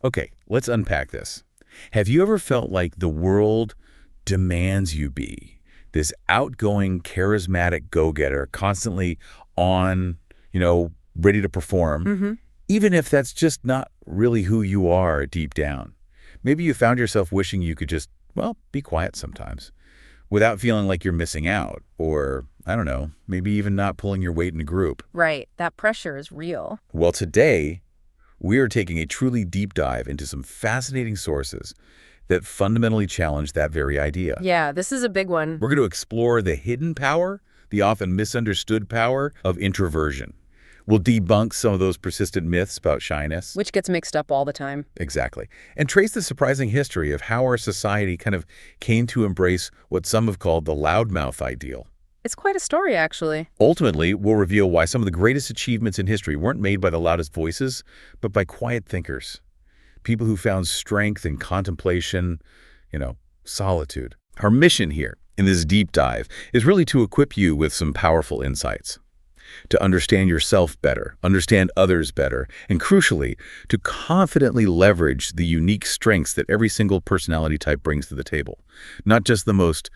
Okay, let's unpack this. Have you ever felt like the world demands you be this outgoing, charismatic go-getter, constantly on, ready to perform, even if that's just not really who you are deep down? Maybe you found yourself wishing you could just, be quiet sometimes without feeling like you're missing out, or, I don't know, maybe even not pulling your weight in a group. Right. That pressure is real. Well, today, we are taking a truly deep dive into some fascinating sources that fundamentally challenge that very idea. Yeah, this is a big one. We're going to explore the hidden power, the often misunderstood power of introversion. We'll debunk some of those persistent myths about shyness. Which gets mixed up all the time. Exactly. And trace the surprising history of how our society kind of came to embrace what some have called the loudmouth ideal. It's quite a story, actually. Ultimately, we'll reveal why some of the greatest achievements in history weren't made by the loudest voices, but by quiet thinkers. People who found strength in contemplation, solitude. Our mission here in this deep dive is really to equip you with some powerful insights, to understand yourself better, understand others better, and crucially, to confidently leverage the unique strengths that every single personality type brings to the table, not just the most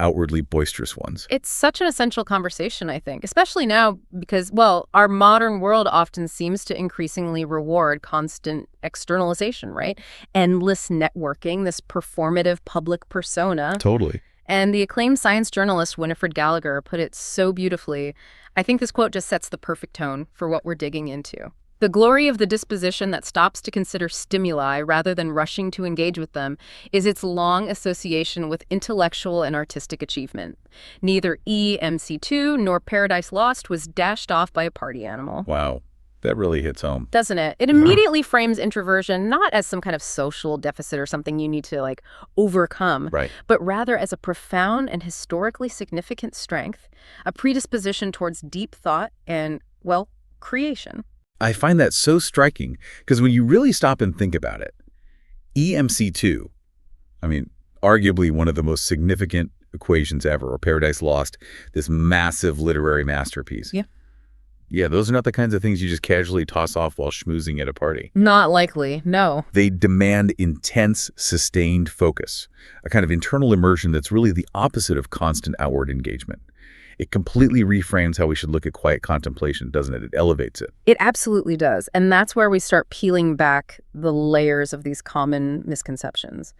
outwardly boisterous ones. It's such an essential conversation, I think, especially now because, our modern world often seems to increasingly reward constant externalization, right? Endless networking, this performative public persona. Totally. And the acclaimed science journalist Winifred Gallagher put it so beautifully. I think this quote just sets the perfect tone for what we're digging into. The glory of the disposition that stops to consider stimuli rather than rushing to engage with them is its long association with intellectual and artistic achievement. Neither EMC2 nor Paradise Lost was dashed off by a party animal. Wow. That really hits home. Doesn't it? It immediately frames introversion not as some kind of social deficit or something you need to, overcome, Right. but rather as a profound and historically significant strength, a predisposition towards deep thought and, creation. I find that so striking because when you really stop and think about it, EMC2, arguably one of the most significant equations ever, or Paradise Lost, this massive literary masterpiece. Yeah. Yeah, those are not the kinds of things you just casually toss off while schmoozing at a party. Not likely, no. They demand intense, sustained focus, a kind of internal immersion that's really the opposite of constant outward engagement. It completely reframes how we should look at quiet contemplation, doesn't it? It elevates it. It absolutely does. And that's where we start peeling back the layers of these common misconceptions.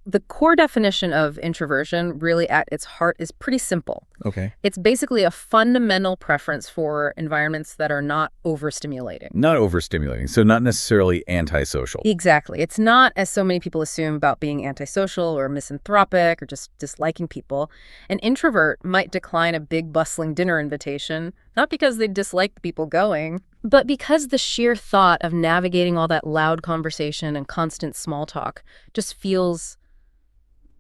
The core definition of introversion, really at its heart, is pretty simple. Okay. It's basically a fundamental preference for environments that are not overstimulating. Not overstimulating, so not necessarily antisocial. Exactly. It's not, as so many people assume, about being antisocial or misanthropic or just disliking people. An introvert might decline a big, bustling dinner invitation, not because they dislike the people going, but because the sheer thought of navigating all that loud conversation and constant small talk just feels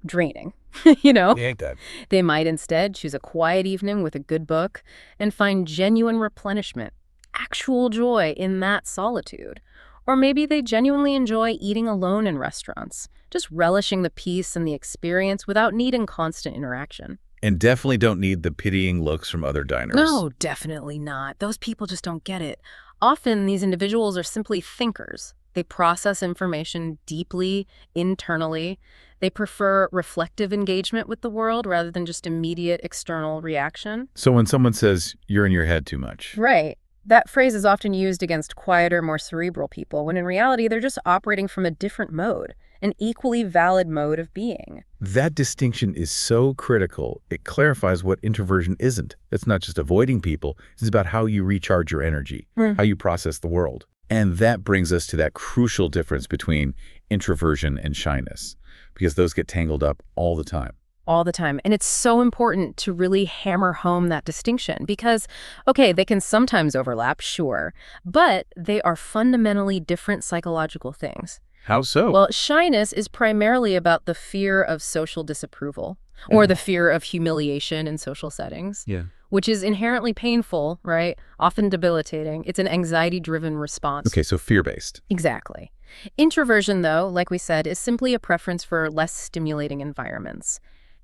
draining, They ain't that. They might instead choose a quiet evening with a good book and find genuine replenishment, actual joy in that solitude. Or maybe they genuinely enjoy eating alone in restaurants, just relishing the peace and the experience without needing constant interaction. And definitely don't need the pitying looks from other diners. No, definitely not. Those people just don't get it. Often these individuals are simply thinkers. They process information deeply, internally. They prefer reflective engagement with the world rather than just immediate external reaction. So when someone says, you're in your head too much. Right. That phrase is often used against quieter, more cerebral people, when in reality they're just operating from a different mode, an equally valid mode of being. That distinction is so critical. It clarifies what introversion isn't. It's not just avoiding people. It's about how you recharge your energy, how you process the world. And that brings us to that crucial difference between introversion and shyness, because those get tangled up all the time. All the time. And it's so important to really hammer home that distinction because, okay, they can sometimes overlap, sure, but they are fundamentally different psychological things. How so? Well, shyness is primarily about the fear of social disapproval or the fear of humiliation in social settings. Yeah. Which is inherently painful, right? Often debilitating. It's an anxiety-driven response. Okay, so fear-based. Exactly. Introversion, though, like we said, is simply a preference for less stimulating environments.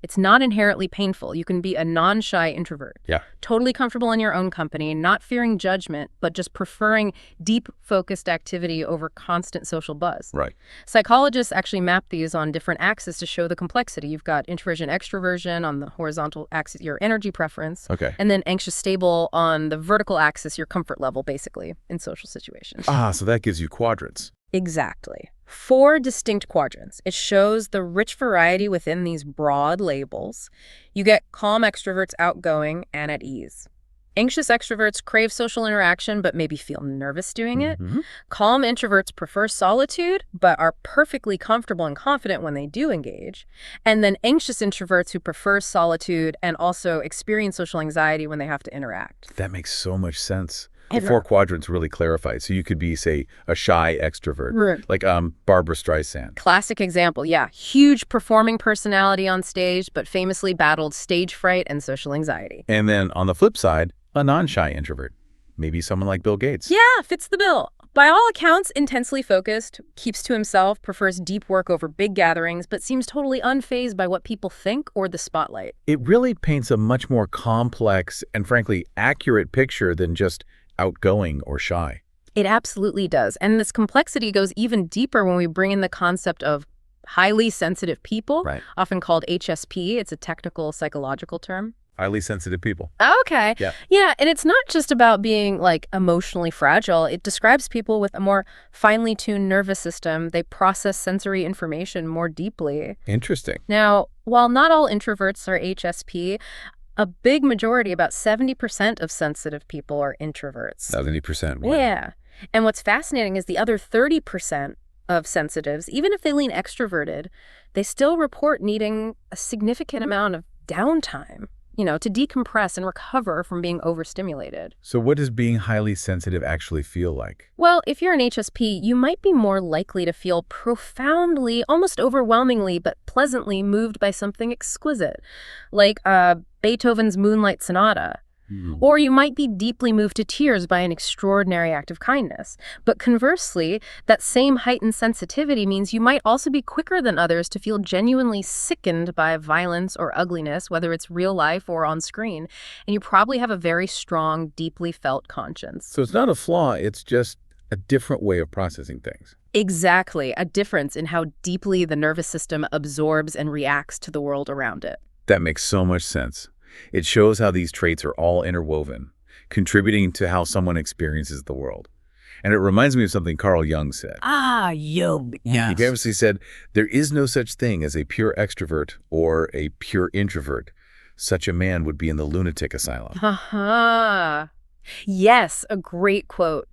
It's not inherently painful. You can be a non-shy introvert. Yeah. Totally comfortable in your own company, not fearing judgment, but just preferring deep, focused activity over constant social buzz. Right. Psychologists actually map these on different axes to show the complexity. You've got introversion, extroversion on the horizontal axis, your energy preference. Okay. And then anxious, stable on the vertical axis, your comfort level, basically, in social situations. So that gives you quadrants. Exactly. 4 distinct quadrants. It shows the rich variety within these broad labels. You get calm extroverts, outgoing and at ease. Anxious extroverts crave social interaction but maybe feel nervous doing it. Calm introverts prefer solitude but are perfectly comfortable and confident when they do engage. And then anxious introverts who prefer solitude and also experience social anxiety when they have to interact. That makes so much sense. The 4 quadrants really clarify. So you could be, say, a shy extrovert, like Barbara Streisand. Classic example, yeah. Huge performing personality on stage, but famously battled stage fright and social anxiety. And then on the flip side, a non-shy introvert. Maybe someone like Bill Gates. Yeah, fits the bill. By all accounts, intensely focused, keeps to himself, prefers deep work over big gatherings, but seems totally unfazed by what people think or the spotlight. It really paints a much more complex and, frankly, accurate picture than just outgoing or shy. It absolutely does. And this complexity goes even deeper when we bring in the concept of highly sensitive people, often called HSP. It's a technical psychological term. Highly sensitive people. Okay. Yeah. Yeah, and it's not just about being like emotionally fragile. It describes people with a more finely tuned nervous system. They process sensory information more deeply. Interesting. Now, while not all introverts are HSP, a big majority, about 70% of sensitive people are introverts. 70%. Wow. Yeah. And what's fascinating is the other 30% of sensitives, even if they lean extroverted, they still report needing a significant amount of downtime, to decompress and recover from being overstimulated. So what does being highly sensitive actually feel like? Well, if you're an HSP, you might be more likely to feel profoundly, almost overwhelmingly, but pleasantly moved by something exquisite, like Beethoven's Moonlight Sonata. Or you might be deeply moved to tears by an extraordinary act of kindness. But conversely, that same heightened sensitivity means you might also be quicker than others to feel genuinely sickened by violence or ugliness, whether it's real life or on screen. And you probably have a very strong, deeply felt conscience. So it's not a flaw, it's just a different way of processing things. Exactly, a difference in how deeply the nervous system absorbs and reacts to the world around it. That makes so much sense. It shows how these traits are all interwoven, contributing to how someone experiences the world. And it reminds me of something Carl Jung said. Jung. He famously said, there is no such thing as a pure extrovert or a pure introvert. Such a man would be in the lunatic asylum. Yes, a great quote.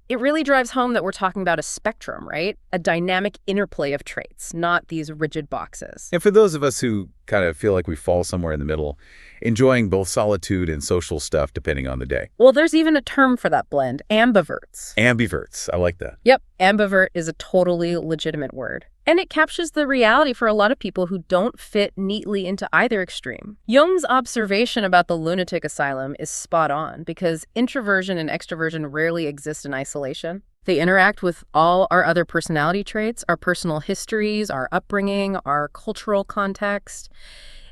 It really drives home that we're talking about a spectrum, right? A dynamic interplay of traits, not these rigid boxes. And for those of us who kind of feel like we fall somewhere in the middle, enjoying both solitude and social stuff depending on the day. Well, there's even a term for that blend, ambiverts. Ambiverts, I like that. Yep, ambivert is a totally legitimate word. And it captures the reality for a lot of people who don't fit neatly into either extreme. Jung's observation about the lunatic asylum is spot on because introversion and extroversion rarely exist in isolation. They interact with all our other personality traits, our personal histories, our upbringing, our cultural context.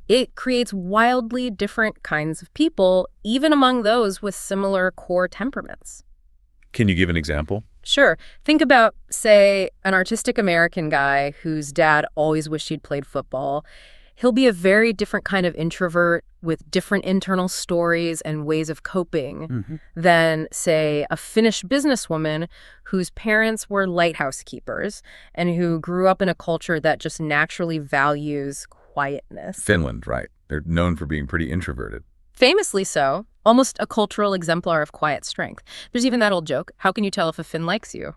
It creates wildly different kinds of people, even among those with similar core temperaments. Can you give an example? Sure. Think about, say, an artistic American guy whose dad always wished he'd played football. He'll be a very different kind of introvert with different internal stories and ways of coping than, say, a Finnish businesswoman whose parents were lighthouse keepers and who grew up in a culture that just naturally values quietness. Finland, right. They're known for being pretty introverted. Famously so, almost a cultural exemplar of quiet strength. There's even that old joke, how can you tell if a Finn likes you?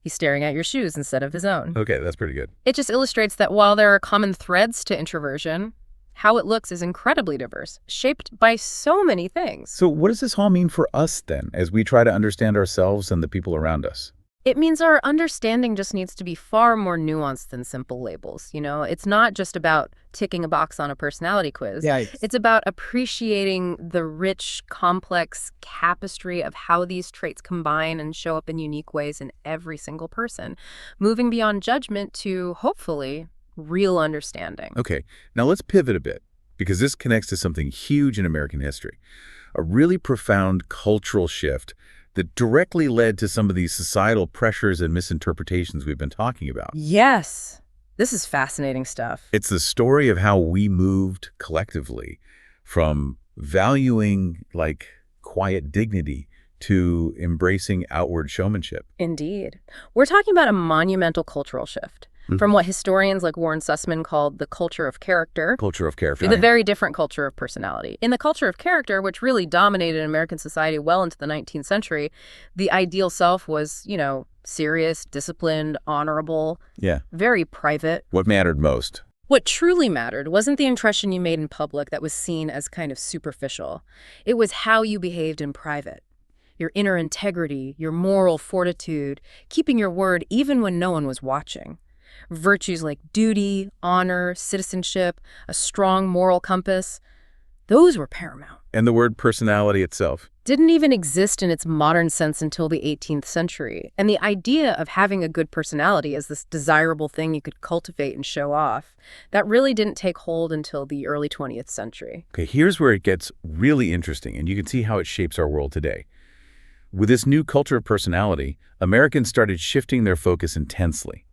He's staring at your shoes instead of his own. Okay, that's pretty good. It just illustrates that while there are common threads to introversion, how it looks is incredibly diverse, shaped by so many things. So what does this all mean for us then, as we try to understand ourselves and the people around us? It means our understanding just needs to be far more nuanced than simple labels. It's not just about ticking a box on a personality quiz. It's about appreciating the rich, complex tapestry of how these traits combine and show up in unique ways in every single person, moving beyond judgment to, hopefully, real understanding. Okay, now let's pivot a bit, because this connects to something huge in American history, a really profound cultural shift that directly led to some of these societal pressures and misinterpretations we've been talking about. Yes, this is fascinating stuff. It's the story of how we moved collectively from valuing, like, quiet dignity to embracing outward showmanship. Indeed. We're talking about a monumental cultural shift from what historians like Warren Sussman called the culture of character Culture of character. to the very different culture of personality. In the culture of character, which really dominated American society well into the 19th century, the ideal self was, serious, disciplined, honorable, Yeah. very private. What mattered most? What truly mattered wasn't the impression you made in public that was seen as kind of superficial. It was how you behaved in private. Your inner integrity, your moral fortitude, keeping your word even when no one was watching. Virtues like duty, honor, citizenship, a strong moral compass, those were paramount. And the word personality itself. Didn't even exist in its modern sense until the 18th century. And the idea of having a good personality as this desirable thing you could cultivate and show off, that really didn't take hold until the early 20th century. Okay, here's where it gets really interesting, and you can see how it shapes our world today. With this new culture of personality, Americans started shifting their focus intensely,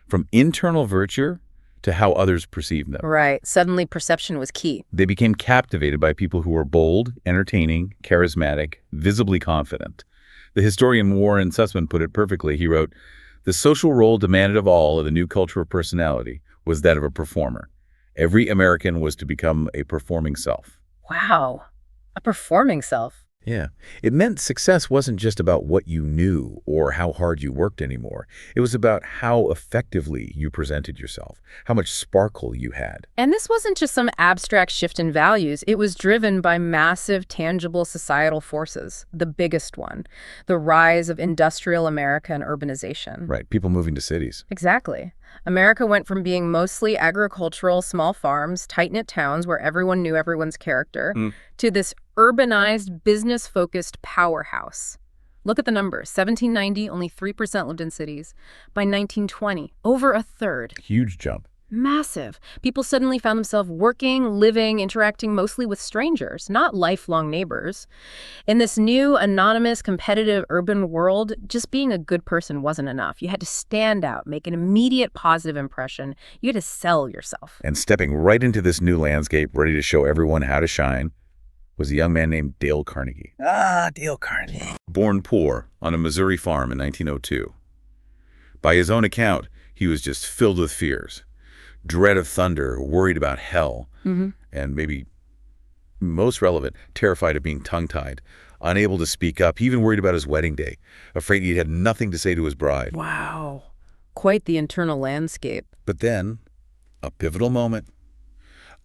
from internal virtue to how others perceive them. Right. Suddenly perception was key. They became captivated by people who were bold, entertaining, charismatic, visibly confident. The historian Warren Sussman put it perfectly. He wrote, "The social role demanded of all of the new culture of personality was that of a performer. Every American was to become a performing self." Wow. A performing self. Yeah. It meant success wasn't just about what you knew or how hard you worked anymore. It was about how effectively you presented yourself, how much sparkle you had. And this wasn't just some abstract shift in values. It was driven by massive, tangible societal forces. The biggest one, the rise of industrial America and urbanization. Right. People moving to cities. Exactly. America went from being mostly agricultural, small farms, tight-knit towns where everyone knew everyone's character, to this urbanized, business-focused powerhouse. Look at the numbers. 1790, only 3% lived in cities. By 1920, over a third. Huge jump. Massive. People suddenly found themselves working, living, interacting mostly with strangers, not lifelong neighbors. In this new, anonymous, competitive urban world, just being a good person wasn't enough. You had to stand out, make an immediate positive impression. You had to sell yourself. And stepping right into this new landscape, ready to show everyone how to shine, was a young man named Dale Carnegie. Dale Carnegie. Born poor on a Missouri farm in 1902. By his own account, he was just filled with fears. Dread of thunder, worried about hell, and maybe most relevant, terrified of being tongue-tied, unable to speak up, even worried about his wedding day, afraid he had nothing to say to his bride. Wow. Quite the internal landscape. But then, a pivotal moment.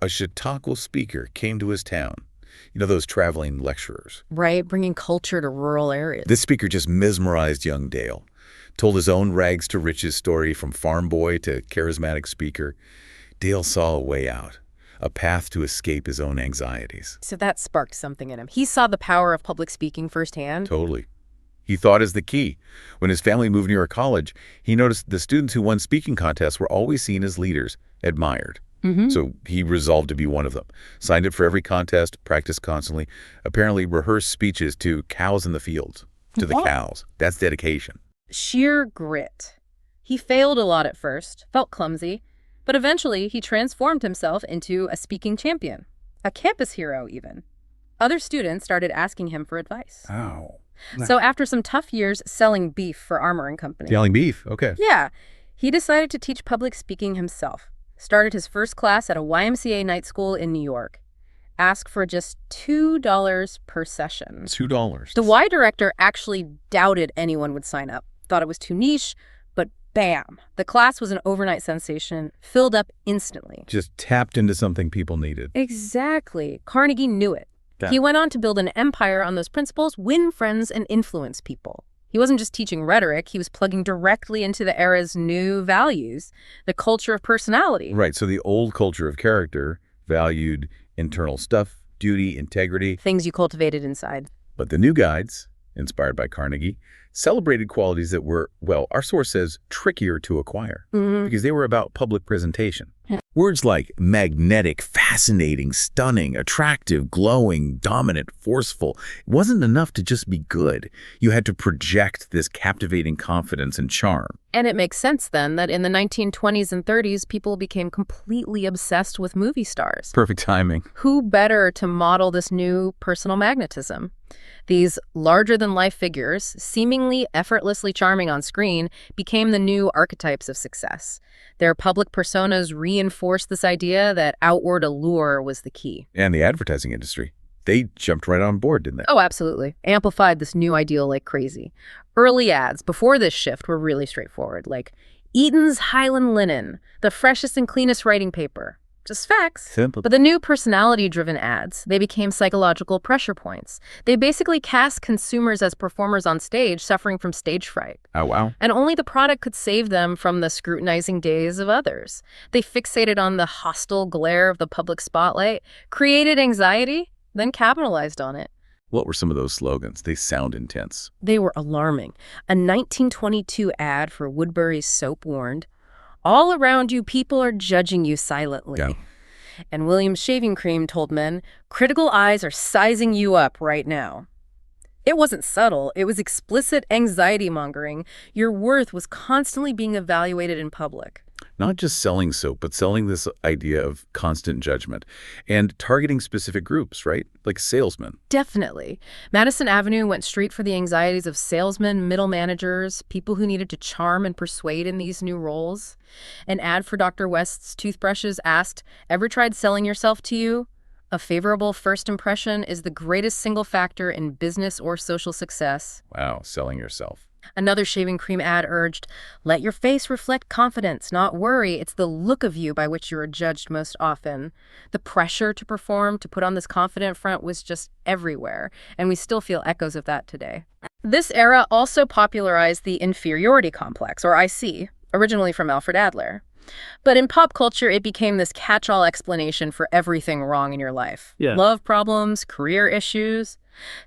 A Chautauqua speaker came to his town. You know, those traveling lecturers. Right, bringing culture to rural areas. This speaker just mesmerized young Dale. Told his own rags to riches story from farm boy to charismatic speaker. Dale saw a way out, a path to escape his own anxieties. So that sparked something in him. He saw the power of public speaking firsthand. Totally. He thought is the key. When his family moved near a college, he noticed the students who won speaking contests were always seen as leaders, admired. So he resolved to be one of them. Signed up for every contest, practiced constantly, apparently rehearsed speeches to cows in the fields, to the cows. That's dedication. Sheer grit. He failed a lot at first, felt clumsy, but eventually he transformed himself into a speaking champion, a campus hero even. Other students started asking him for advice. Oh. So after some tough years selling beef for Armour & Company. Selling beef, okay. Yeah, he decided to teach public speaking himself. Started his first class at a YMCA night school in New York. Asked for just $2 per session. $2. The Y director actually doubted anyone would sign up. Thought it was too niche, but bam, the class was an overnight sensation, filled up instantly. Just tapped into something people needed. Exactly. Carnegie knew it. Yeah. He went on to build an empire on those principles, win friends, and influence people. He wasn't just teaching rhetoric, he was plugging directly into the era's new values, the culture of personality. Right, so the old culture of character valued internal stuff, duty, integrity. Things you cultivated inside. But the new guides, inspired by Carnegie, celebrated qualities that were, well, our source says, trickier to acquire because they were about public presentation. Words like magnetic, fascinating, stunning, attractive, glowing, dominant, forceful, it wasn't enough to just be good. You had to project this captivating confidence and charm. And it makes sense then that in the 1920s and 30s, people became completely obsessed with movie stars. Perfect timing. Who better to model this new personal magnetism? These larger-than-life figures, seemingly effortlessly charming on screen, became the new archetypes of success. Their public personas reinforced this idea that outward allure was the key. And the advertising industry. They jumped right on board, didn't they? Oh, absolutely. Amplified this new ideal like crazy. Early ads before this shift were really straightforward, like Eaton's Highland Linen, the freshest and cleanest writing paper. Just facts. Simple. But the new personality-driven ads, they became psychological pressure points. They basically cast consumers as performers on stage suffering from stage fright. Oh, wow. And only the product could save them from the scrutinizing gaze of others. They fixated on the hostile glare of the public spotlight, created anxiety, then capitalized on it. What were some of those slogans? They sound intense. They were alarming. A 1922 ad for Woodbury's soap warned, "All around you, people are judging you silently." Yeah. And Williams Shaving Cream told men, "Critical eyes are sizing you up right now." It wasn't subtle. It was explicit anxiety-mongering. Your worth was constantly being evaluated in public. Not just selling soap, but selling this idea of constant judgment and targeting specific groups, right? Like salesmen. Definitely. Madison Avenue went straight for the anxieties of salesmen, middle managers, people who needed to charm and persuade in these new roles. An ad for Dr. West's toothbrushes asked, "Ever tried selling yourself to you? A favorable first impression is the greatest single factor in business or social success." Wow, selling yourself. Another shaving cream ad urged, "Let your face reflect confidence, not worry. It's the look of you by which you are judged most often." The pressure to perform, to put on this confident front was just everywhere, and we still feel echoes of that today. This era also popularized the inferiority complex, or IC, originally from Alfred Adler. But in pop culture, it became this catch-all explanation for everything wrong in your life. Yeah. Love problems, career issues.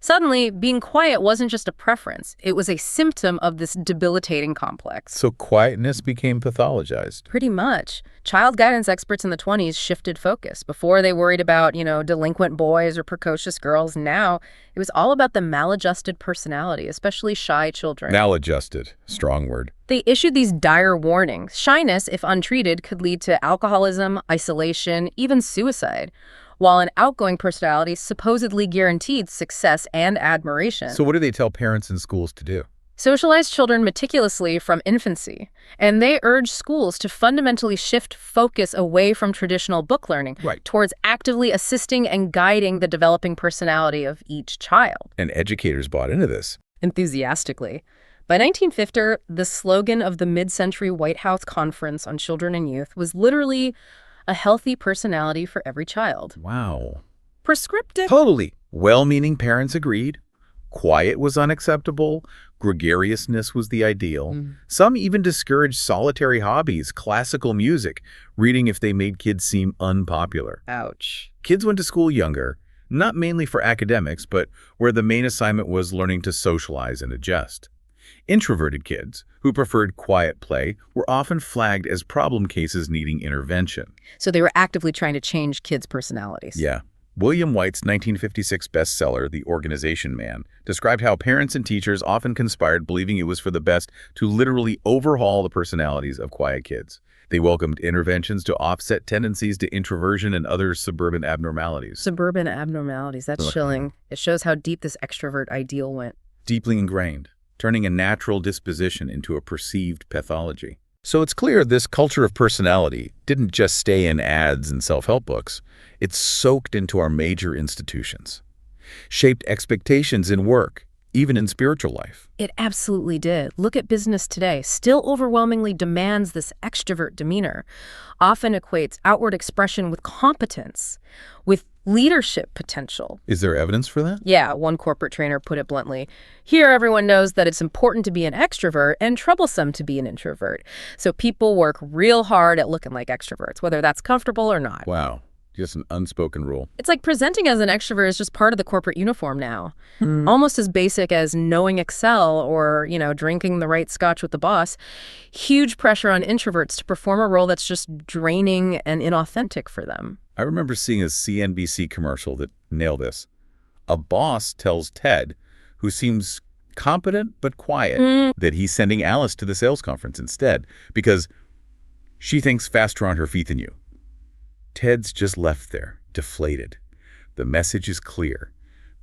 Suddenly, being quiet wasn't just a preference. It was a symptom of this debilitating complex. So quietness became pathologized. Pretty much. Child guidance experts in the 20s shifted focus. Before they worried about, delinquent boys or precocious girls. Now, it was all about the maladjusted personality, especially shy children. Maladjusted. Strong word. They issued these dire warnings. Shyness, if untreated, could lead to alcoholism, isolation, even suicide, while an outgoing personality supposedly guaranteed success and admiration. So what do they tell parents and schools to do? Socialize children meticulously from infancy, and they urge schools to fundamentally shift focus away from traditional book learning towards actively assisting and guiding the developing personality of each child. And educators bought into this. Enthusiastically. By 1950, the slogan of the mid-century White House Conference on Children and Youth was literally "a healthy personality for every child." Wow. Prescriptive. Totally. Well-meaning parents agreed. Quiet was unacceptable. Gregariousness was the ideal. Some even discouraged solitary hobbies, classical music, reading if they made kids seem unpopular. Ouch. Kids went to school younger, not mainly for academics, but where the main assignment was learning to socialize and adjust. Introverted kids, who preferred quiet play, were often flagged as problem cases needing intervention. So they were actively trying to change kids' personalities. Yeah. William White's 1956 bestseller, The Organization Man, described how parents and teachers often conspired, believing it was for the best, to literally overhaul the personalities of quiet kids. They welcomed interventions to offset tendencies to introversion and other suburban abnormalities. Suburban abnormalities, that's chilling. It shows how deep this extrovert ideal went. Deeply ingrained, turning a natural disposition into a perceived pathology. So it's clear this culture of personality didn't just stay in ads and self-help books. It soaked into our major institutions, shaped expectations in work, even in spiritual life. It absolutely did. Look at business today. Still overwhelmingly demands this extrovert demeanor, often equates outward expression with competence, with leadership potential. Is there evidence for that? Yeah, one corporate trainer put it bluntly. Here, everyone knows that it's important to be an extrovert and troublesome to be an introvert. So people work real hard at looking like extroverts, whether that's comfortable or not. Wow. Just an unspoken rule. It's like presenting as an extrovert is just part of the corporate uniform now. Almost as basic as knowing Excel or, drinking the right scotch with the boss. Huge pressure on introverts to perform a role that's just draining and inauthentic for them. I remember seeing a CNBC commercial that nailed this. A boss tells Ted, who seems competent but quiet, that he's sending Alice to the sales conference instead because she thinks faster on her feet than you. Ted's just left there, deflated. The message is clear.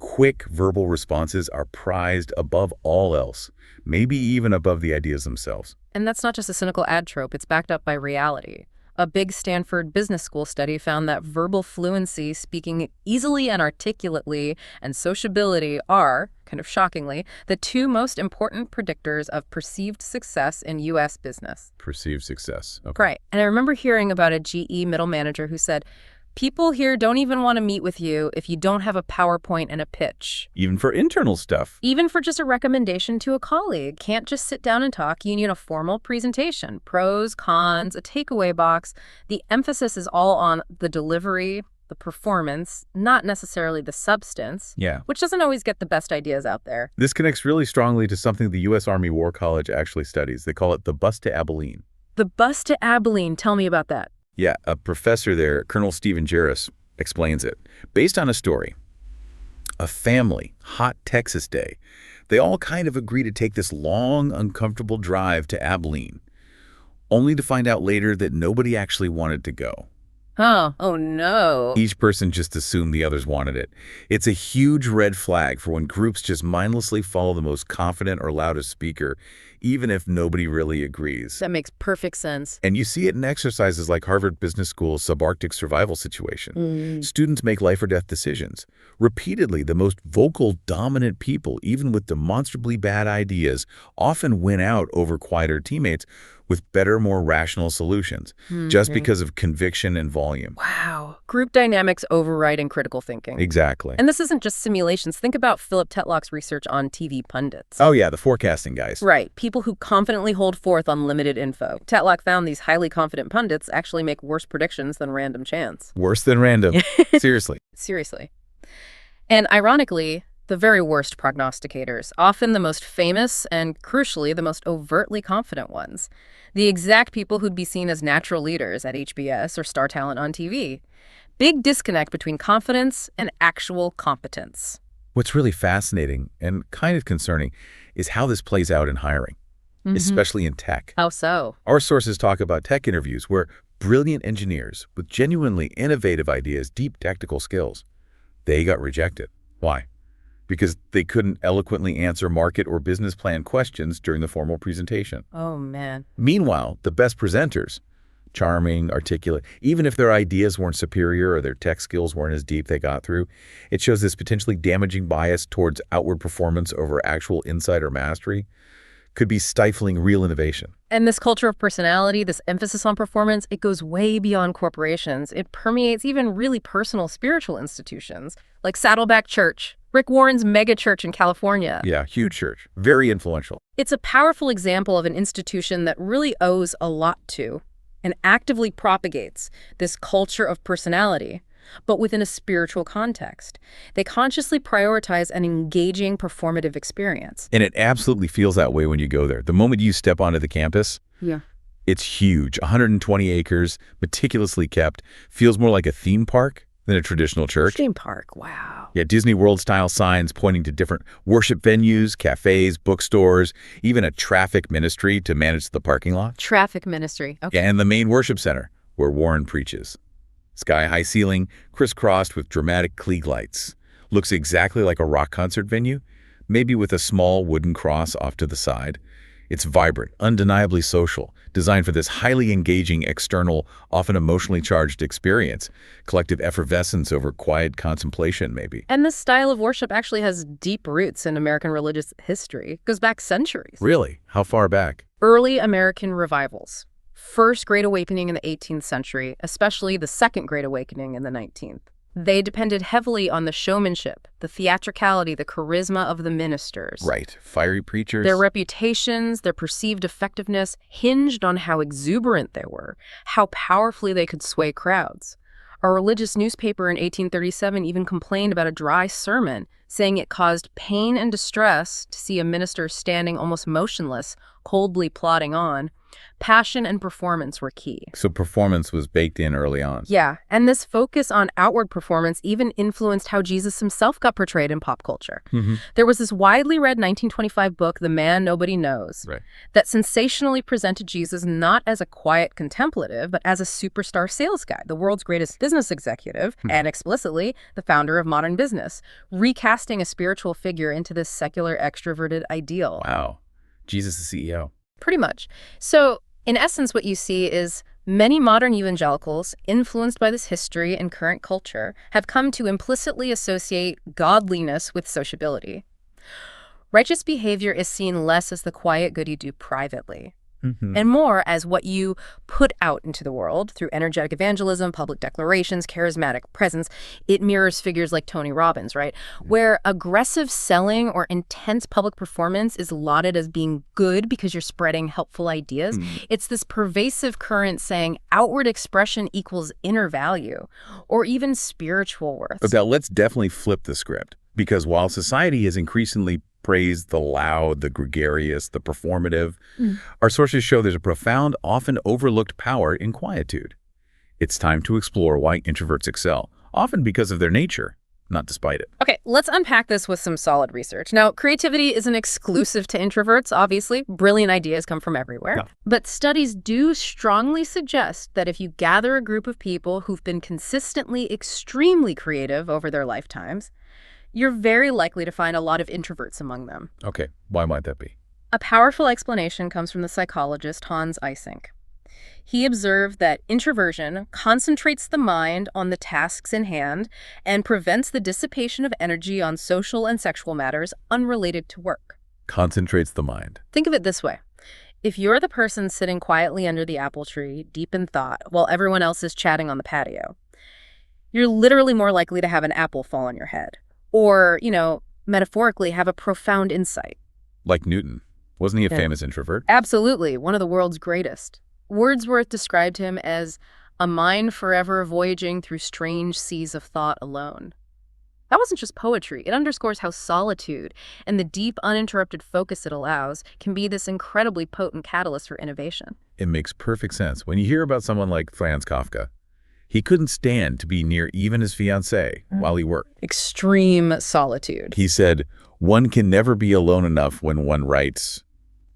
Quick verbal responses are prized above all else, maybe even above the ideas themselves. And that's not just a cynical ad trope, it's backed up by reality. A big Stanford Business School study found that verbal fluency, speaking easily and articulately, and sociability are, kind of shockingly, the two most important predictors of perceived success in U.S. business. Perceived success. Okay. Right. And I remember hearing about a GE middle manager who said, people here don't even want to meet with you if you don't have a PowerPoint and a pitch. Even for internal stuff. Even for just a recommendation to a colleague. Can't just sit down and talk. You need a formal presentation. Pros, cons, a takeaway box. The emphasis is all on the delivery, the performance, not necessarily the substance. Yeah. Which doesn't always get the best ideas out there. This connects really strongly to something the U.S. Army War College actually studies. They call it the bus to Abilene. The bus to Abilene. Tell me about that. Yeah, a professor there, Colonel Stephen Jarris, explains it. Based on a story, a family, hot Texas day, they all kind of agree to take this long, uncomfortable drive to Abilene, only to find out later that nobody actually wanted to go. Oh no. Each person just assumed the others wanted it. It's a huge red flag for when groups just mindlessly follow the most confident or loudest speaker, even if nobody really agrees. That makes perfect sense. And you see it in exercises like Harvard Business School's subarctic survival situation. Students make life or death decisions. Repeatedly, the most vocal, dominant people, even with demonstrably bad ideas, often win out over quieter teammates with better, more rational solutions, just because of conviction and volume. Wow. Group dynamics overriding critical thinking. Exactly. And this isn't just simulations. Think about Philip Tetlock's research on TV pundits. Oh yeah, the forecasting guys. Right. People who confidently hold forth on limited info. Tetlock found these highly confident pundits actually make worse predictions than random chance. Worse than random. Seriously. Seriously. And ironically, the very worst prognosticators, often the most famous and, crucially, the most overtly confident ones. The exact people who'd be seen as natural leaders at HBS or star talent on TV. Big disconnect between confidence and actual competence. What's really fascinating and kind of concerning is how this plays out in hiring, especially in tech. How so? Our sources talk about tech interviews where brilliant engineers with genuinely innovative ideas, deep technical skills, they got rejected. Why? Because they couldn't eloquently answer market or business plan questions during the formal presentation. Oh, man. Meanwhile, the best presenters, charming, articulate, even if their ideas weren't superior or their tech skills weren't as deep they got through, it shows this potentially damaging bias towards outward performance over actual insight or mastery could be stifling real innovation. And this culture of personality, this emphasis on performance, it goes way beyond corporations. It permeates even really personal spiritual institutions, like Saddleback Church, Rick Warren's mega church in California. Yeah, huge church. Very influential. It's a powerful example of an institution that really owes a lot to and actively propagates this culture of personality, but within a spiritual context. They consciously prioritize an engaging, performative experience. And it absolutely feels that way when you go there. The moment you step onto the campus, it's huge. 120 acres, meticulously kept, feels more like a theme park than a traditional church. Theme park, wow. Yeah, Disney World-style signs pointing to different worship venues, cafes, bookstores, even a traffic ministry to manage the parking lot. Traffic ministry, okay. Yeah, and the main worship center, where Warren preaches. Sky-high ceiling, crisscrossed with dramatic Klieg lights. Looks exactly like a rock concert venue, maybe with a small wooden cross off to the side. It's vibrant, undeniably social, designed for this highly engaging, external, often emotionally charged experience. Collective effervescence over quiet contemplation, maybe. And this style of worship actually has deep roots in American religious history. It goes back centuries. Really? How far back? Early American revivals. First Great Awakening in the 18th century, especially the Second Great Awakening in the 19th. They depended heavily on the showmanship, the theatricality, the charisma of the ministers. Right. Fiery preachers. Their reputations, their perceived effectiveness hinged on how exuberant they were, how powerfully they could sway crowds. A religious newspaper in 1837 even complained about a dry sermon, saying it caused pain and distress to see a minister standing almost motionless, coldly plodding on. Passion and performance were key. So performance was baked in early on. Yeah, and this focus on outward performance even influenced how Jesus himself got portrayed in pop culture. There was this widely read 1925 book, The Man Nobody Knows, that sensationally presented Jesus not as a quiet contemplative, but as a superstar sales guy, the world's greatest business executive, and explicitly the founder of modern business, recasting a spiritual figure into this secular extroverted ideal. Wow. Jesus the CEO. Pretty much. So, in essence, what you see is many modern evangelicals, influenced by this history and current culture, have come to implicitly associate godliness with sociability. Righteous behavior is seen less as the quiet good you do privately, and more as what you put out into the world through energetic evangelism, public declarations, charismatic presence. It mirrors figures like Tony Robbins, right? Where aggressive selling or intense public performance is lauded as being good because you're spreading helpful ideas. It's this pervasive current saying outward expression equals inner value or even spiritual worth. But now let's definitely flip the script, because while society has increasingly praised the loud, the gregarious, the performative, our sources show there's a profound, often overlooked power in quietude. It's time to explore why introverts excel, often because of their nature, not despite it. Okay, let's unpack this with some solid research. Now, creativity isn't exclusive to introverts, obviously. Brilliant ideas come from everywhere. Yeah. But studies do strongly suggest that if you gather a group of people who've been consistently extremely creative over their lifetimes, you're very likely to find a lot of introverts among them. Okay, why might that be? A powerful explanation comes from the psychologist Hans Eysenck. He observed that introversion concentrates the mind on the tasks in hand and prevents the dissipation of energy on social and sexual matters unrelated to work. Concentrates the mind. Think of it this way. If you're the person sitting quietly under the apple tree, deep in thought, while everyone else is chatting on the patio, you're literally more likely to have an apple fall on your head. Or, metaphorically, have a profound insight. Like Newton. Wasn't he a famous introvert? Absolutely, one of the world's greatest. Wordsworth described him as a mind forever voyaging through strange seas of thought alone. That wasn't just poetry. It underscores how solitude and the deep, uninterrupted focus it allows can be this incredibly potent catalyst for innovation. It makes perfect sense. When you hear about someone like Franz Kafka, he couldn't stand to be near even his fiancée while he worked. Extreme solitude. He said, "One can never be alone enough when one writes.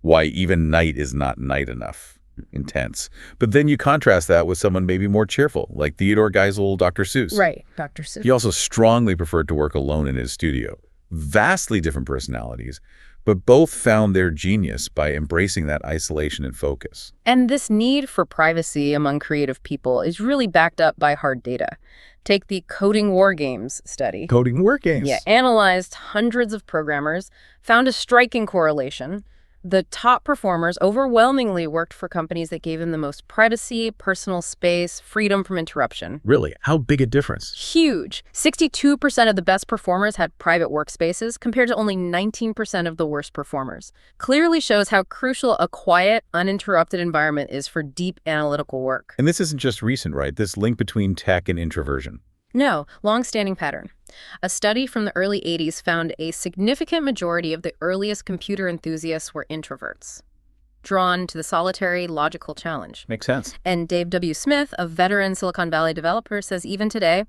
Why, even night is not night enough." Intense. But then you contrast that with someone maybe more cheerful, like Theodore Geisel, Dr. Seuss. Right, Dr. Seuss. He also strongly preferred to work alone in his studio. Vastly different personalities, but both found their genius by embracing that isolation and focus. And this need for privacy among creative people is really backed up by hard data. Take the Coding War Games study. Coding War Games. Yeah, analyzed hundreds of programmers, found a striking correlation. The top performers overwhelmingly worked for companies that gave them the most privacy, personal space, freedom from interruption. Really? How big a difference? Huge. 62% of the best performers had private workspaces, compared to only 19% of the worst performers. Clearly shows how crucial a quiet, uninterrupted environment is for deep analytical work. And this isn't just recent, right? This link between tech and introversion. No, long-standing pattern. A study from the early 80s found a significant majority of the earliest computer enthusiasts were introverts, drawn to the solitary, logical challenge. Makes sense. And Dave W. Smith, a veteran Silicon Valley developer, says even today,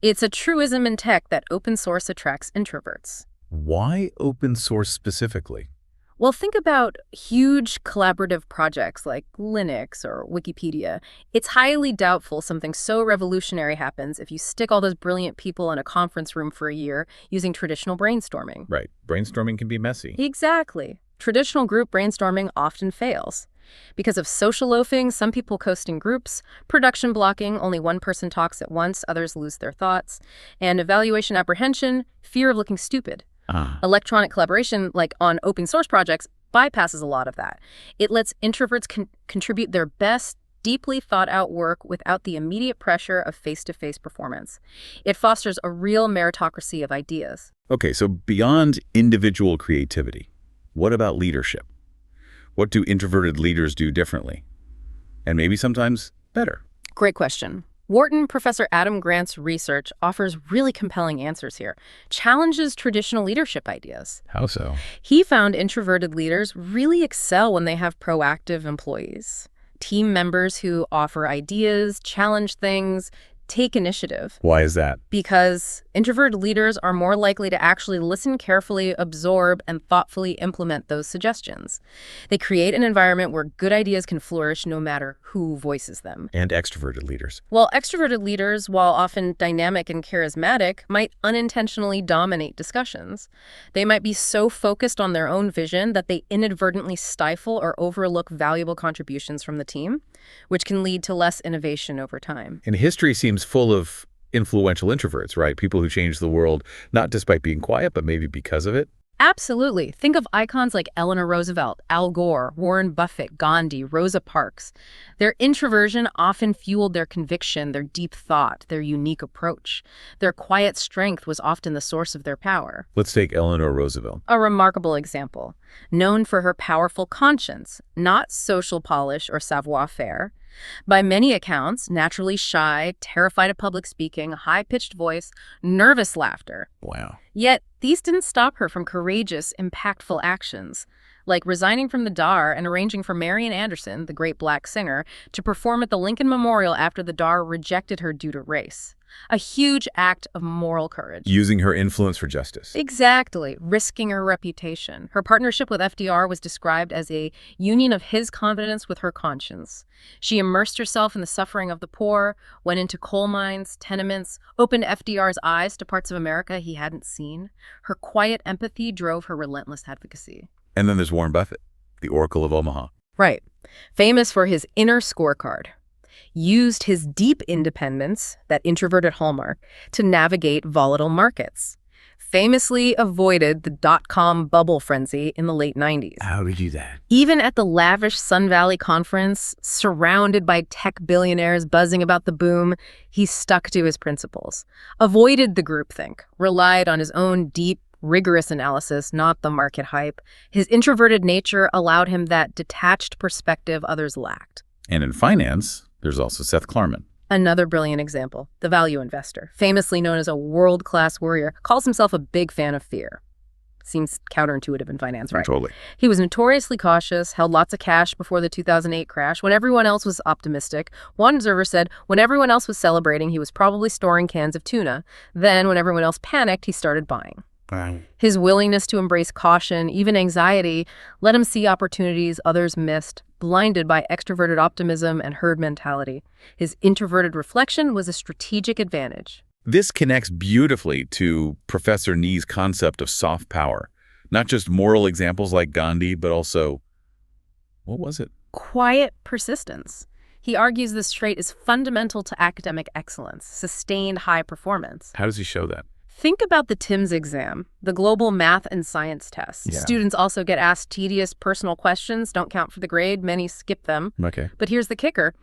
it's a truism in tech that open source attracts introverts. Why open source specifically? Well, think about huge collaborative projects like Linux or Wikipedia. It's highly doubtful something so revolutionary happens if you stick all those brilliant people in a conference room for a year using traditional brainstorming. Right. Brainstorming can be messy. Exactly. Traditional group brainstorming often fails. Because of social loafing, some people coast in groups, production blocking, only one person talks at once, others lose their thoughts, and evaluation apprehension, fear of looking stupid. Electronic collaboration, like on open source projects, bypasses a lot of that. It lets introverts contribute their best, deeply thought out work without the immediate pressure of face-to-face performance. It fosters a real meritocracy of ideas. Okay, so beyond individual creativity, what about leadership? What do introverted leaders do differently? And maybe sometimes better? Great question. Wharton Professor Adam Grant's research offers really compelling answers here, challenges traditional leadership ideas. How so? He found introverted leaders really excel when they have proactive employees, team members who offer ideas, challenge things, take initiative. Why is that? Because introverted leaders are more likely to actually listen carefully, absorb, and thoughtfully implement those suggestions. They create an environment where good ideas can flourish no matter who voices them. And extroverted leaders. Well, extroverted leaders, while often dynamic and charismatic, might unintentionally dominate discussions. They might be so focused on their own vision that they inadvertently stifle or overlook valuable contributions from the team, which can lead to less innovation over time. And history seems full of influential introverts, right? People who change the world, not just by being quiet, but maybe because of it. Absolutely. Think of icons like Eleanor Roosevelt, Al Gore, Warren Buffett, Gandhi, Rosa Parks. Their introversion often fueled their conviction, their deep thought, their unique approach. Their quiet strength was often the source of their power. Let's take Eleanor Roosevelt. A remarkable example. Known for her powerful conscience, not social polish or savoir-faire. By many accounts, naturally shy, terrified of public speaking, high-pitched voice, nervous laughter. Wow. Yet, these didn't stop her from courageous, impactful actions, like resigning from the Dar and arranging for Marian Anderson, the great black singer, to perform at the Lincoln Memorial after the Dar rejected her due to race. A huge act of moral courage. Using her influence for justice. Exactly, risking her reputation. Her partnership with FDR was described as a union of his confidence with her conscience. She immersed herself in the suffering of the poor, went into coal mines, tenements, opened FDR's eyes to parts of America he hadn't seen. Her quiet empathy drove her relentless advocacy. And then there's Warren Buffett, the Oracle of Omaha. Right. Famous for his inner scorecard. Used his deep independence, that introverted hallmark, to navigate volatile markets. Famously avoided the dot-com bubble frenzy in the late 90s. How did you do that? Even at the lavish Sun Valley conference, surrounded by tech billionaires buzzing about the boom, he stuck to his principles. Avoided the groupthink, relied on his own deep, rigorous analysis, not the market hype. His introverted nature allowed him that detached perspective others lacked. And in finance, there's also Seth Klarman. Another brilliant example, the value investor, famously known as a world-class warrior, calls himself a big fan of fear. Seems counterintuitive in finance, right? Totally. He was notoriously cautious, held lots of cash before the 2008 crash, when everyone else was optimistic. One observer said when everyone else was celebrating, he was probably storing cans of tuna. Then, when everyone else panicked, he started buying. Wow. His willingness to embrace caution, even anxiety, let him see opportunities others missed, blinded by extroverted optimism and herd mentality. His introverted reflection was a strategic advantage. This connects beautifully to Professor Nee's concept of soft power. Not just moral examples like Gandhi, but also, what was it? Quiet persistence. He argues this trait is fundamental to academic excellence, sustained high performance. How does he show that? Think about the TIMSS exam, the global math and science test. Yeah. Students also get asked tedious personal questions, don't count for the grade, many skip them. Okay. But here's the kicker.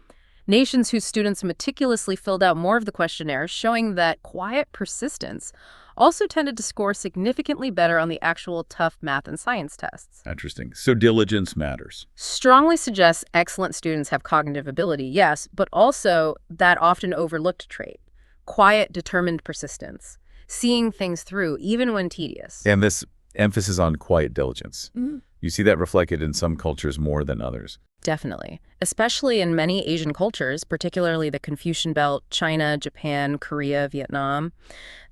Nations whose students meticulously filled out more of the questionnaires, showing that quiet persistence also tended to score significantly better on the actual tough math and science tests. Interesting. So diligence matters. Strongly suggests excellent students have cognitive ability, yes, but also that often overlooked trait. Quiet, determined persistence. Seeing things through, even when tedious. And this emphasis on quiet diligence. Mm-hmm. You see that reflected in some cultures more than others. Definitely. Especially in many Asian cultures, particularly the Confucian Belt, China, Japan, Korea, Vietnam.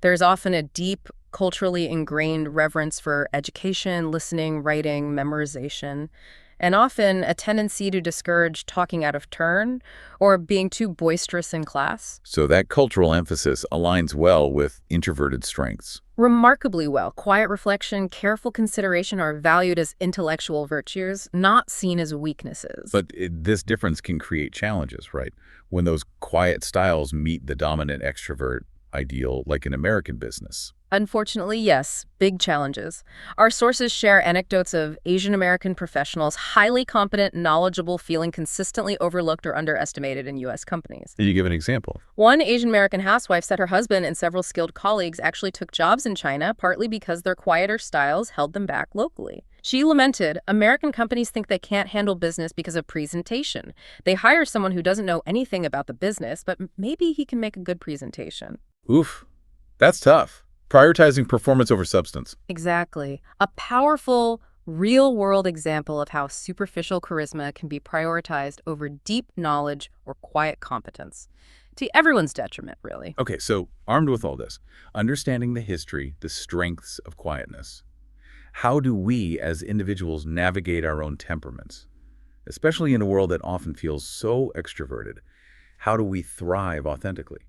There's often a deep, culturally ingrained reverence for education, listening, writing, memorization, and often a tendency to discourage talking out of turn or being too boisterous in class. So that cultural emphasis aligns well with introverted strengths. Remarkably well. Quiet reflection, careful consideration are valued as intellectual virtues, not seen as weaknesses. But this difference can create challenges, right? When those quiet styles meet the dominant extrovert ideal, like in American business. Unfortunately, yes, big challenges. Our sources share anecdotes of Asian American professionals, highly competent, knowledgeable, feeling consistently overlooked or underestimated in U.S. companies. Can you give an example? One Asian American housewife said her husband and several skilled colleagues actually took jobs in China, partly because their quieter styles held them back locally. She lamented, American companies think they can't handle business because of presentation. They hire someone who doesn't know anything about the business, but maybe he can make a good presentation. Oof, that's tough. Prioritizing performance over substance. Exactly. A powerful, real-world example of how superficial charisma can be prioritized over deep knowledge or quiet competence. To everyone's detriment, really. Okay, so armed with all this, understanding the history, the strengths of quietness, how do we as individuals navigate our own temperaments? Especially in a world that often feels so extroverted, how do we thrive authentically?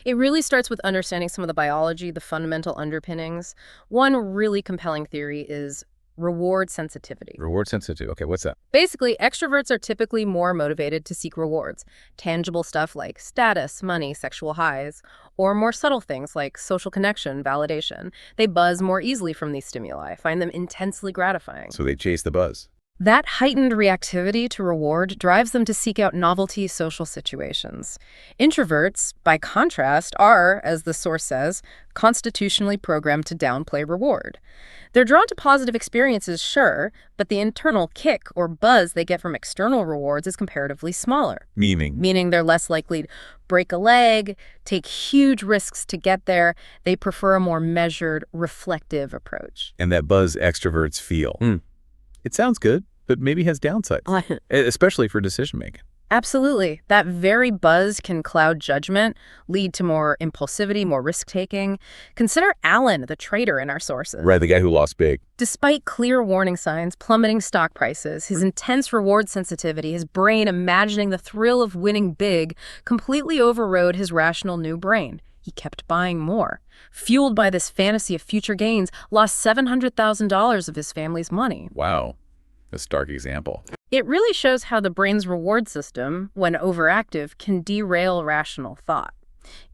It really starts with understanding some of the biology, the fundamental underpinnings. One really compelling theory is reward sensitivity. Reward sensitive. Okay, what's that? Basically, extroverts are typically more motivated to seek rewards, tangible stuff like status, money, sexual highs, or more subtle things like social connection, validation. They buzz more easily from these stimuli, find them intensely gratifying. So they chase the buzz. That heightened reactivity to reward drives them to seek out novelty social situations. Introverts, by contrast, are, as the source says, constitutionally programmed to downplay reward. They're drawn to positive experiences, sure, but the internal kick or buzz they get from external rewards is comparatively smaller. Meaning They're less likely to break a leg, take huge risks to get there. They prefer a more measured, reflective approach. and that buzz extroverts feel. It sounds good, but maybe has downsides, especially for decision making. Absolutely. That very buzz can cloud judgment, lead to more impulsivity, more risk-taking. Consider Allen, the trader in our sources. Right, the guy who lost big. Despite clear warning signs, plummeting stock prices, his intense reward sensitivity, his brain imagining the thrill of winning big, completely overrode his rational new brain. He kept buying more. Fueled by this fantasy of future gains, lost $700,000 of his family's money. Wow, a stark example. It really shows how the brain's reward system, when overactive, can derail rational thought.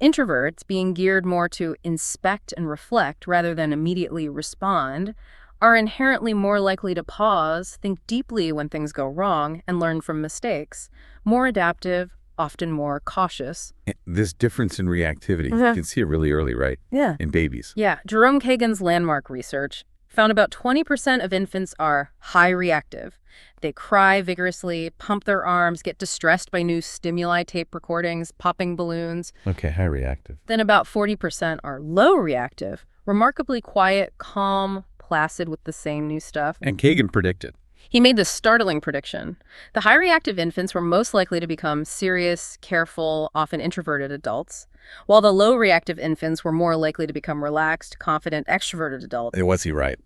Introverts, being geared more to inspect and reflect rather than immediately respond, are inherently more likely to pause, think deeply when things go wrong, and learn from mistakes. More adaptive, often more cautious. This difference in reactivity, you can see it really early, right? Yeah. In babies. Yeah. Jerome Kagan's landmark research found about 20% of infants are high reactive. They cry vigorously, pump their arms, get distressed by new stimuli, tape recordings, popping balloons. Okay, high reactive. Then about 40% are low reactive, remarkably quiet, calm, placid with the same new stuff. And Kagan predicted. He made this startling prediction. The high reactive infants were most likely to become serious, careful, often introverted adults, while the low reactive infants were more likely to become relaxed, confident, extroverted adults. Was he right?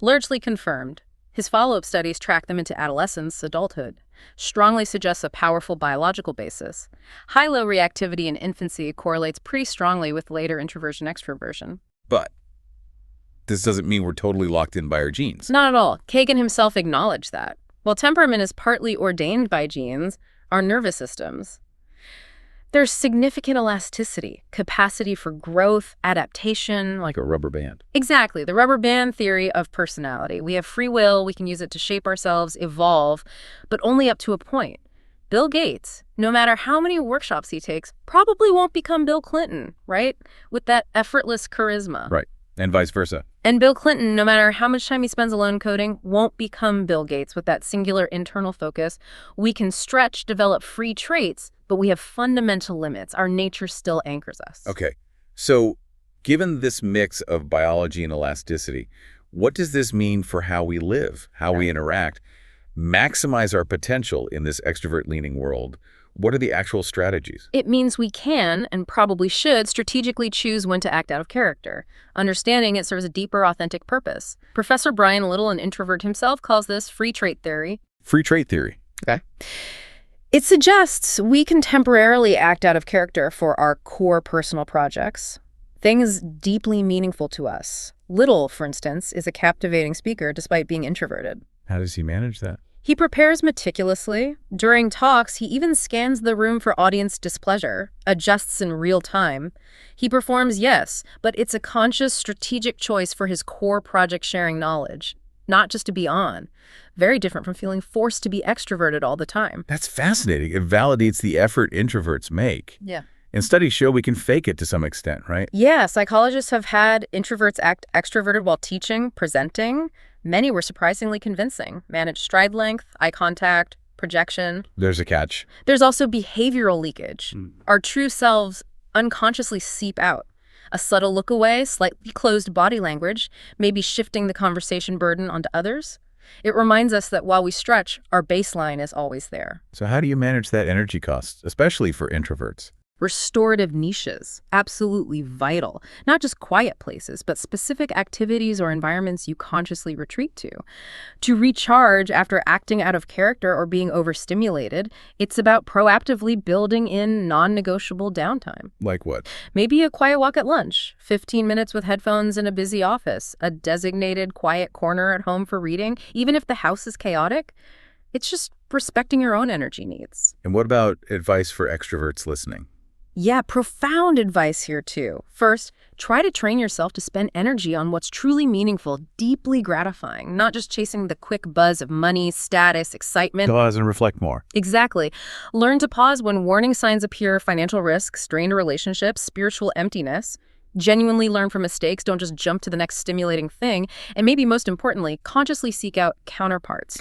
Largely confirmed. His follow-up studies track them into adolescence, adulthood. Strongly suggests a powerful biological basis. High-low reactivity in infancy correlates pretty strongly with later introversion, extroversion. But this doesn't mean we're totally locked in by our genes. Not at all. Kagan himself acknowledged that. While temperament is partly ordained by genes, our nervous systems, there's significant elasticity, capacity for growth, adaptation. Like a rubber band. Exactly, the rubber band theory of personality. We have free will, we can use it to shape ourselves, evolve, but only up to a point. Bill Gates, no matter how many workshops he takes, probably won't become Bill Clinton, right? With that effortless charisma. Right, and vice versa. And Bill Clinton, no matter how much time he spends alone coding, won't become Bill Gates with that singular internal focus. We can stretch, develop free traits, but we have fundamental limits. Our nature still anchors us. Okay, so given this mix of biology and elasticity, what does this mean for how we live, how we interact, maximize our potential in this extrovert-leaning world? What are the actual strategies? It means we can, and probably should, strategically choose when to act out of character. Understanding it serves a deeper, authentic purpose. Professor Brian Little, an introvert himself, calls this free trait theory. Free trait theory. Okay. It suggests we can temporarily act out of character for our core personal projects, things deeply meaningful to us. Little, for instance, is a captivating speaker despite being introverted. How does he manage that? He prepares meticulously. During talks, he even scans the room for audience displeasure, adjusts in real time. He performs, yes, but it's a conscious, strategic choice for his core project-sharing knowledge, not just to be on. Very different from feeling forced to be extroverted all the time. That's fascinating. It validates the effort introverts make. Yeah. And studies show we can fake it to some extent, right? Yeah, psychologists have had introverts act extroverted while teaching, presenting. Many were surprisingly convincing. Managed stride length, eye contact, projection. There's a catch. There's also behavioral leakage. Our true selves unconsciously seep out. A subtle look away, slightly closed body language, maybe shifting the conversation burden onto others. It reminds us that while we stretch, our baseline is always there. So how do you manage that energy cost, especially for introverts? Restorative niches, absolutely vital. Not just quiet places, but specific activities or environments you consciously retreat to. To recharge after acting out of character or being overstimulated, it's about proactively building in non-negotiable downtime. Like what? Maybe a quiet walk at lunch, 15 minutes with headphones in a busy office, a designated quiet corner at home for reading, even if the house is chaotic. It's just respecting your own energy needs. And what about advice for extroverts listening? Yeah, profound advice here too. First, try to train yourself to spend energy on what's truly meaningful, deeply gratifying, not just chasing the quick buzz of money, status, excitement. Pause and reflect more. Exactly. Learn to pause when warning signs appear: financial risk, strained relationships, spiritual emptiness. Genuinely learn from mistakes, don't just jump to the next stimulating thing. And maybe most importantly, consciously seek out counterparts.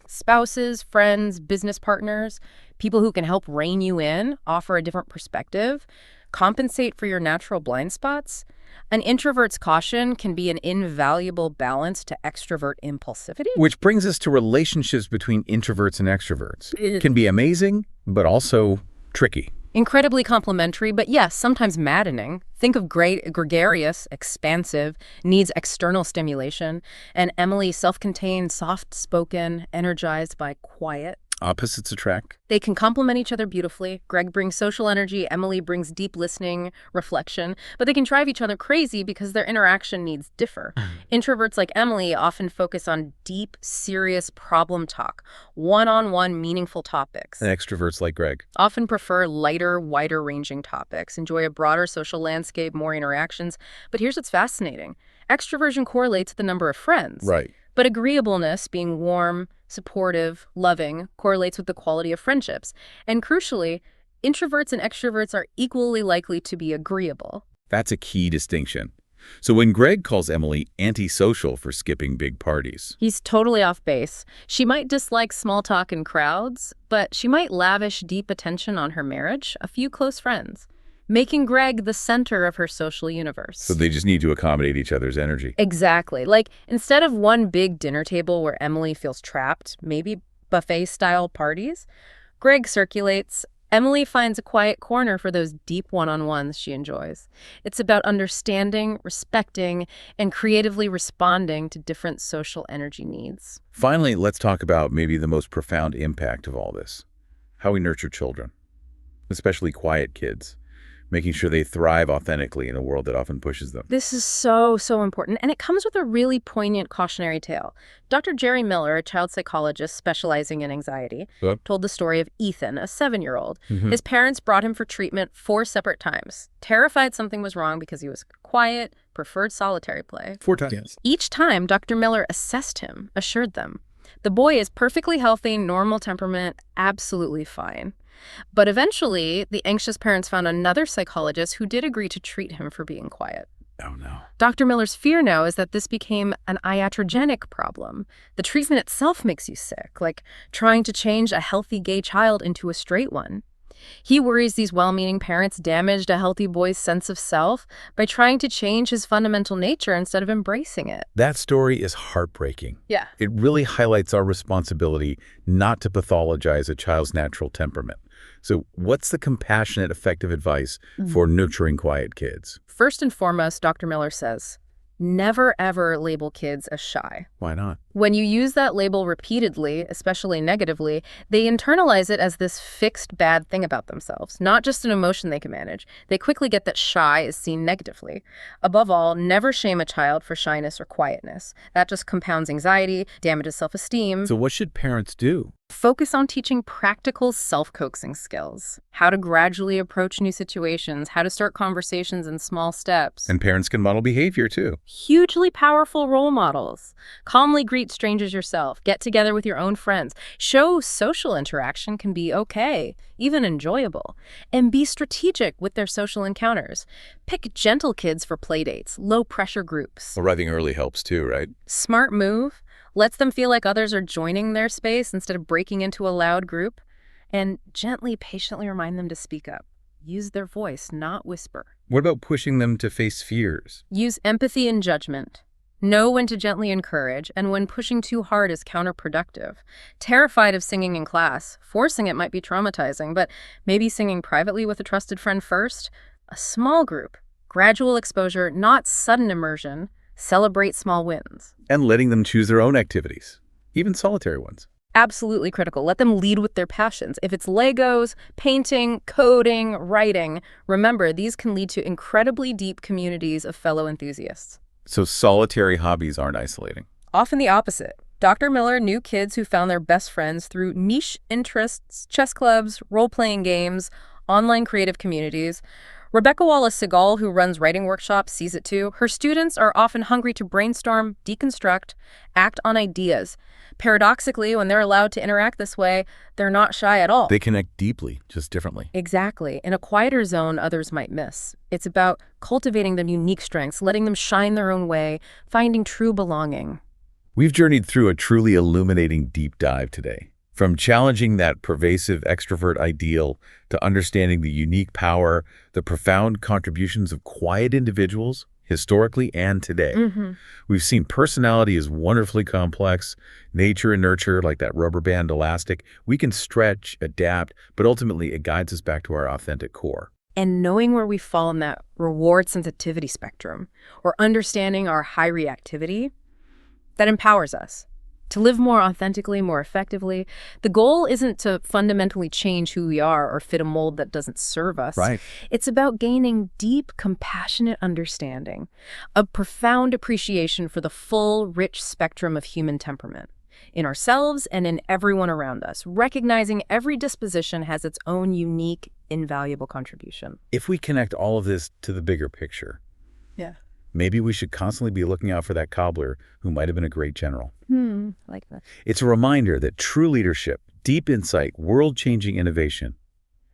Spouses, friends, business partners, people who can help rein you in, offer a different perspective, compensate for your natural blind spots. An introvert's caution can be an invaluable balance to extrovert impulsivity. Which brings us to relationships between introverts and extroverts. It can be amazing, but also tricky. Incredibly complimentary, but yes, sometimes maddening. Think of gregarious, expansive, needs external stimulation, and Emily, self-contained, soft-spoken, energized by quiet. Opposites attract. They can complement each other beautifully. Greg brings social energy, Emily brings deep listening, reflection, but they can drive each other crazy because their interaction needs differ. Introverts like Emily often focus on deep, serious problem talk, one-on-one meaningful topics. And extroverts like Greg Often prefer lighter, wider-ranging topics, enjoy a broader social landscape, more interactions. But here's what's fascinating. Extroversion correlates with the number of friends. Right. But agreeableness, being warm, supportive, loving, correlates with the quality of friendships. And crucially, introverts and extroverts are equally likely to be agreeable. That's a key distinction. So when Greg calls Emily antisocial for skipping big parties, He's totally off base. She might dislike small talk in crowds, but she might lavish deep attention on her marriage, a few close friends, making Greg the center of her social universe. so they just need to accommodate each other's energy. Exactly. Like, instead of one big dinner table where Emily feels trapped, maybe buffet-style parties, Greg circulates. Emily finds a quiet corner for those deep one-on-ones she enjoys. It's about understanding, respecting, and creatively responding to different social energy needs. Finally, let's talk about maybe the most profound impact of all this. How we nurture children, especially quiet kids, making sure they thrive authentically in a world that often pushes them. This is so important, and it comes with a really poignant cautionary tale. Dr. Jerry Miller, a child psychologist specializing in anxiety, told the story of Ethan, a 7-year-old. His parents brought him for treatment 4 separate times, terrified something was wrong because he was quiet, preferred solitary play. 4 times. Yes. Each time, Dr. Miller assessed him, assured them, the boy is perfectly healthy, normal temperament, absolutely fine. But eventually, the anxious parents found another psychologist who did agree to treat him for being quiet. Oh, no. Dr. Miller's fear now is that this became an iatrogenic problem. The treatment itself makes you sick, like trying to change a healthy gay child into a straight one. He worries these well-meaning parents damaged a healthy boy's sense of self by trying to change his fundamental nature instead of embracing it. That story is heartbreaking. Yeah. It really highlights our responsibility not to pathologize a child's natural temperament. So what's the compassionate, effective advice for nurturing quiet kids? First and foremost, Dr. Miller says, Never ever label kids as shy. Why not? When you use that label repeatedly, especially negatively, they internalize it as this fixed bad thing about themselves, not just an emotion they can manage. They quickly get that shy is seen negatively. Above all, never shame a child for shyness or quietness. That just compounds anxiety, damages self-esteem. So what should parents do? Focus on teaching practical self-coaxing skills, how to gradually approach new situations, how to start conversations in small steps. And parents can model behavior too. Hugely powerful role models. Calmly greet strangers yourself. Get together with your own friends. Show social interaction can be okay, even enjoyable. And be strategic with their social encounters. Pick gentle kids for playdates, low-pressure groups. Arriving early helps too, right? Smart move. Lets them feel like others are joining their space instead of breaking into a loud group. And gently, patiently remind them to speak up. Use their voice, not whisper. What about pushing them to face fears? Use empathy and judgment. Know when to gently encourage and when pushing too hard is counterproductive. Terrified of singing in class, forcing it might be traumatizing, but maybe singing privately with a trusted friend first. A small group. Gradual exposure, not sudden immersion. Celebrate small wins. And letting them choose their own activities, even solitary ones. Absolutely critical. Let them lead with their passions. If it's Legos, painting, coding, writing, remember, these can lead to incredibly deep communities of fellow enthusiasts. So solitary hobbies aren't isolating. Often the opposite. Dr. Miller knew kids who found their best friends through niche interests, chess clubs, role-playing games, online creative communities. Rebecca Wallace-Segal, who runs writing workshops, sees it too. Her students are often hungry to brainstorm, deconstruct, act on ideas. Paradoxically, when they're allowed to interact this way, they're not shy at all. They connect deeply, just differently. Exactly. In a quieter zone others might miss. It's about cultivating their unique strengths, letting them shine their own way, finding true belonging. We've journeyed through a truly illuminating deep dive today. From challenging that pervasive extrovert ideal to understanding the unique power, the profound contributions of quiet individuals, historically and today. We've seen personality is wonderfully complex, nature and nurture like that rubber band elastic. We can stretch, adapt, but ultimately it guides us back to our authentic core. And knowing where we fall in that reward sensitivity spectrum, or understanding our high reactivity, that empowers us to live more authentically, more effectively. The goal isn't to fundamentally change who we are or fit a mold that doesn't serve us. Right. It's about gaining deep, compassionate understanding, a profound appreciation for the full, rich spectrum of human temperament in ourselves and in everyone around us, recognizing every disposition has its own unique, invaluable contribution. If we connect all of this to the bigger picture, Yeah. maybe we should constantly be looking out for that cobbler who might have been a great general. I like that. It's a reminder that true leadership, deep insight, world-changing innovation,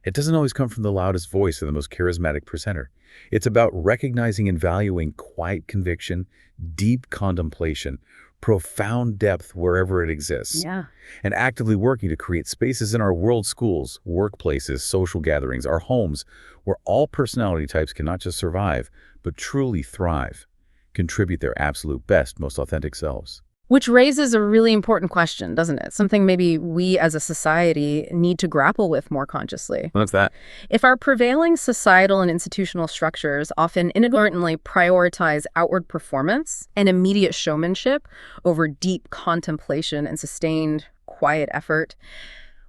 it doesn't always come from the loudest voice or the most charismatic presenter. It's about recognizing and valuing quiet conviction, deep contemplation, profound depth wherever it exists, Yeah. and actively working to create spaces in our world, schools, workplaces, social gatherings, our homes, where all personality types can not just survive, but truly thrive, contribute their absolute best, most authentic selves. Which raises a really important question, doesn't it? Something maybe we as a society need to grapple with more consciously. What's that? If our prevailing societal and institutional structures often inadvertently prioritize outward performance and immediate showmanship over deep contemplation and sustained, quiet effort,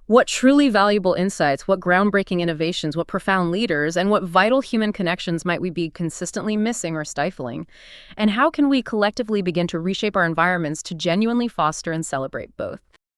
what truly valuable insights, what groundbreaking innovations, what profound leaders, and what vital human connections might we be consistently missing or stifling? And how can we collectively begin to reshape our environments to genuinely foster and celebrate both?